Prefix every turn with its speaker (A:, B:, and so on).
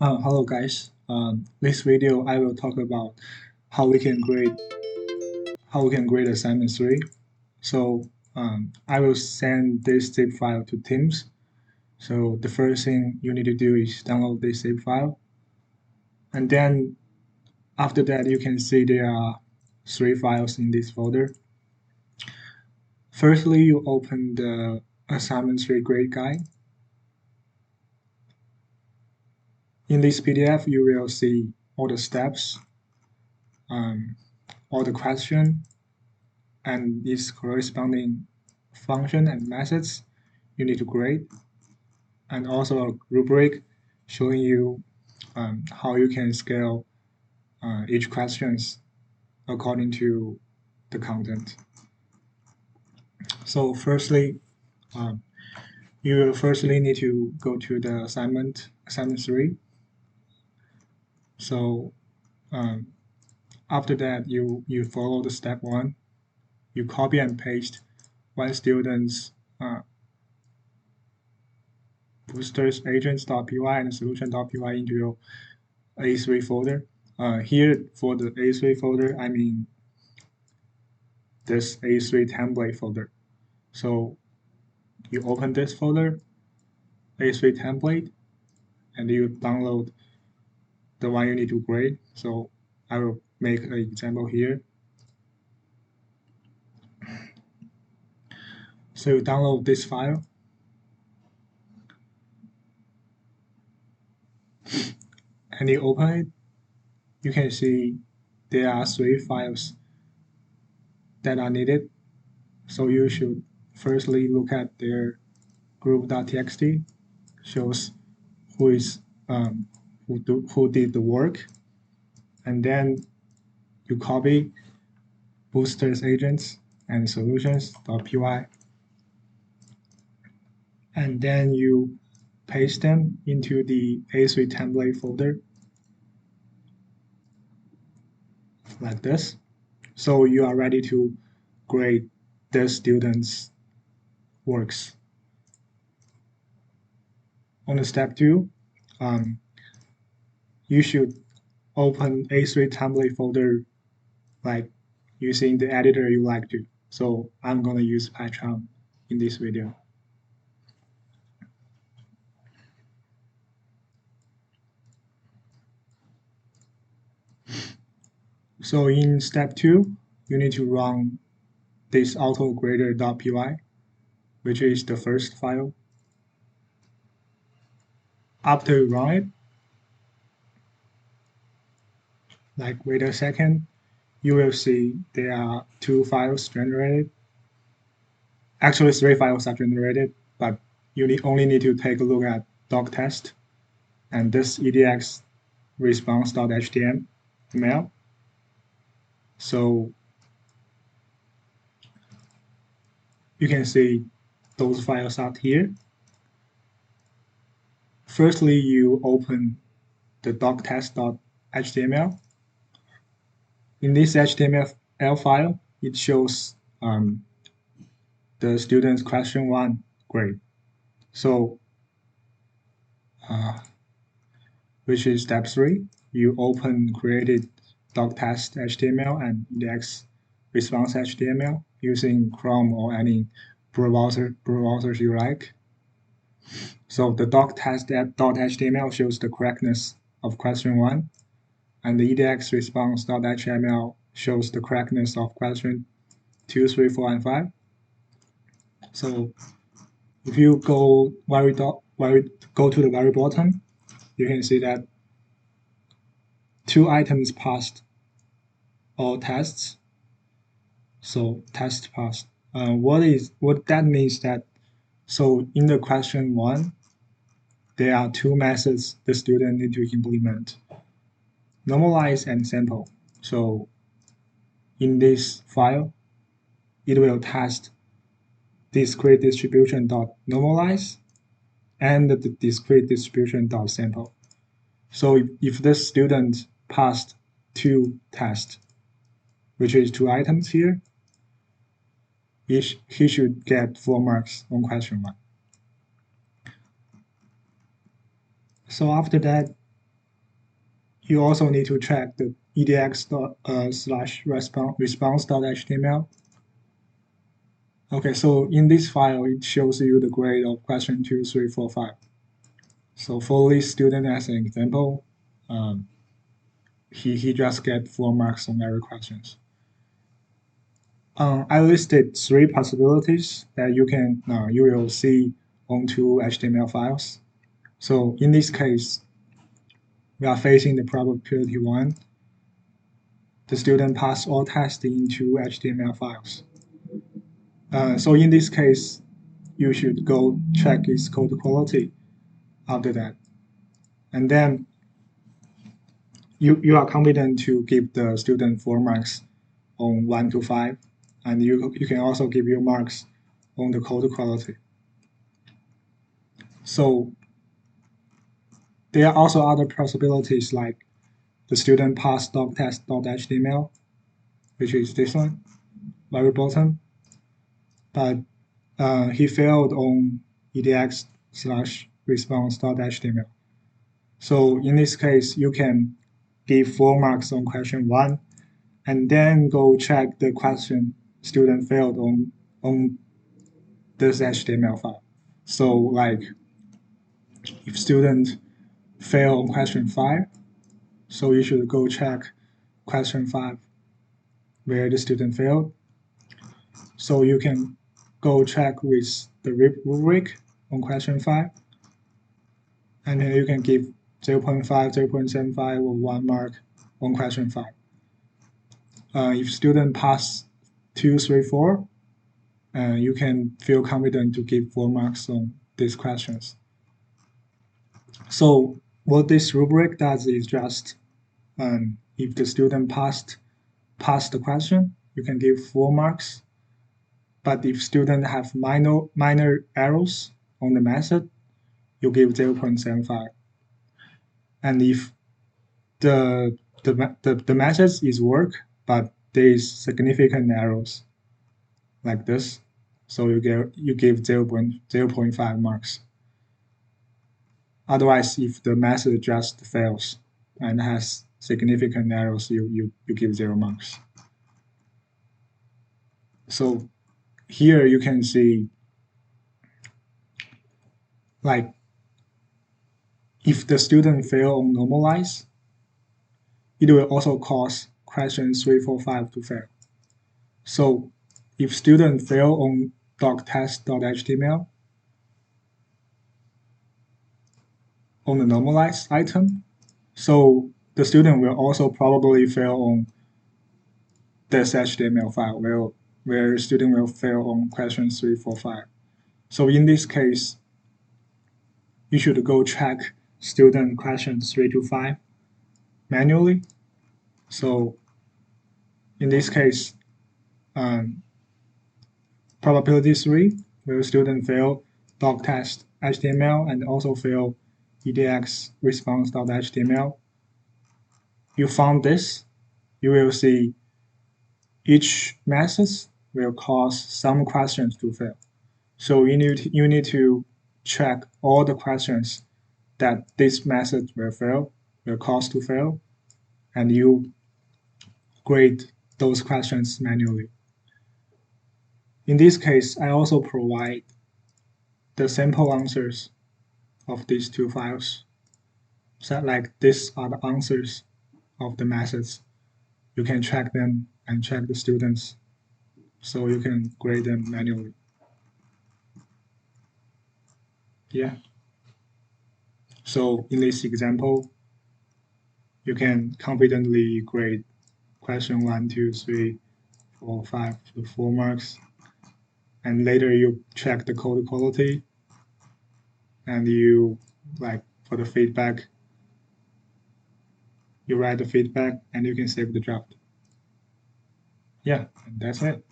A: Hello guys. This video I will talk about how we can grade assignment 3. So I will send this zip file to Teams. So the first thing you need to do is download this zip file, and then after that you can see there are 3 files in this folder. Firstly, you open the assignment 3 grade guide. In this PDF, you will see all the steps, all the question, and its corresponding function and methods you need to grade, and also a rubric showing you how you can scale each questions according to the content. So firstly, um, you will firstly need to go to the assignment 3. So after that, you follow the step 1. You copy and paste one student's boosters agents.py and solution.py into your A3 folder. Here for the A3 folder, I mean this A3 template folder. So you open this folder, A3 template, and you download the one you need to grade. So I will make an example here. So you download this file, and you open it. You can see there are 3 files that are needed. So you should firstly look at their group.txt, shows who is who did the work, and then you copy boosters agents and solutions.py, and then you paste them into the A3 template folder like this. So you are ready to grade the students' works. On the step 2, you should open A3 template folder like using the editor you like to. So I'm going to use Python in this video. So in step 2, you need to run this autograder.py, which is the first file. After you run it, like wait a second, you will see there are 2 files generated. Actually, 3 files are generated, but you only need to take a look at doc test and this edx response.html. So you can see those files out here. Firstly, you open the doctest.html. In this HTML file, it shows the student's question 1 grade. So, which is step 3, you open created doctest.html and index response.html using Chrome or any browsers you like. So the doctest.html shows the correctness of question 1, and the index response.html shows the correctness of question 2, 3, 4, and 5. So if you go to the very bottom, you can see that 2 items passed all tests. So test passed. What that means that so in the question 1, there are 2 methods the student need to implement: normalize and sample. So in this file, it will test discrete distribution dot normalize and the discrete distribution dot sample. So if the student passed 2 tests, which is 2 items here, he should get 4 marks on question 1. So after that, you also need to check the edx/response.html. Okay, so in this file, it shows you the grade of question 2, 3, 4, 5. So for this student, as an example, he just get 4 marks on every questions. I listed 3 possibilities that you will see on 2 HTML files. So in this case, we are facing the probability 1. The student passed all tests into HTML files. So in this case, you should go check its code quality after that. And then you are confident to give the student 4 marks on 1 to 5. And you can also give your marks on the code quality. So there are also other possibilities like the student passed doctest.html, which is this one, very bottom, but he failed on edx/response.html. So in this case, you can give 4 marks on question 1, and then go check the question student failed on this HTML file. So like if student fail on question 5, so you should go check question 5 where the student failed. So you can go check with the rubric on question 5, and then you can give 0.5, 0.75, or 1 mark on question 5. If student pass 2, 3, 4, you can feel confident to give 4 marks on these questions. So what this rubric does is just if the student passed the question, you can give 4 marks. But if student have minor errors on the method, you give 0.75. And if the method is work, but there is significant errors like this, so you give 0.5 marks. Otherwise, if the method just fails and has significant errors, you give 0 marks. So here you can see, like, if the student fail on normalize, it will also cause question 3, 4, 5 to fail. So if student fail on doctest.html on the normalized item, so the student will also probably fail on this HTML file where student will fail on question 3, 4, 5. So in this case, you should go check student questions 3 to 5 manually. So in this case, probability 3, where student fail doctest HTML and also fail edx response.html. You found this, you will see each method will cause some questions to fail. So you need to check all the questions that this method will cause to fail, and you grade those questions manually. In this case, I also provide the sample answers of these 2 files. So like these are the answers of the methods. You can check them and check the students, so you can grade them manually. Yeah. So in this example, you can confidently grade question 1, 2, 3, 4, 5 to 4 marks. And later you check the code quality, and you, like, for the feedback, you write the feedback and you can save the draft. Yeah, and that's it.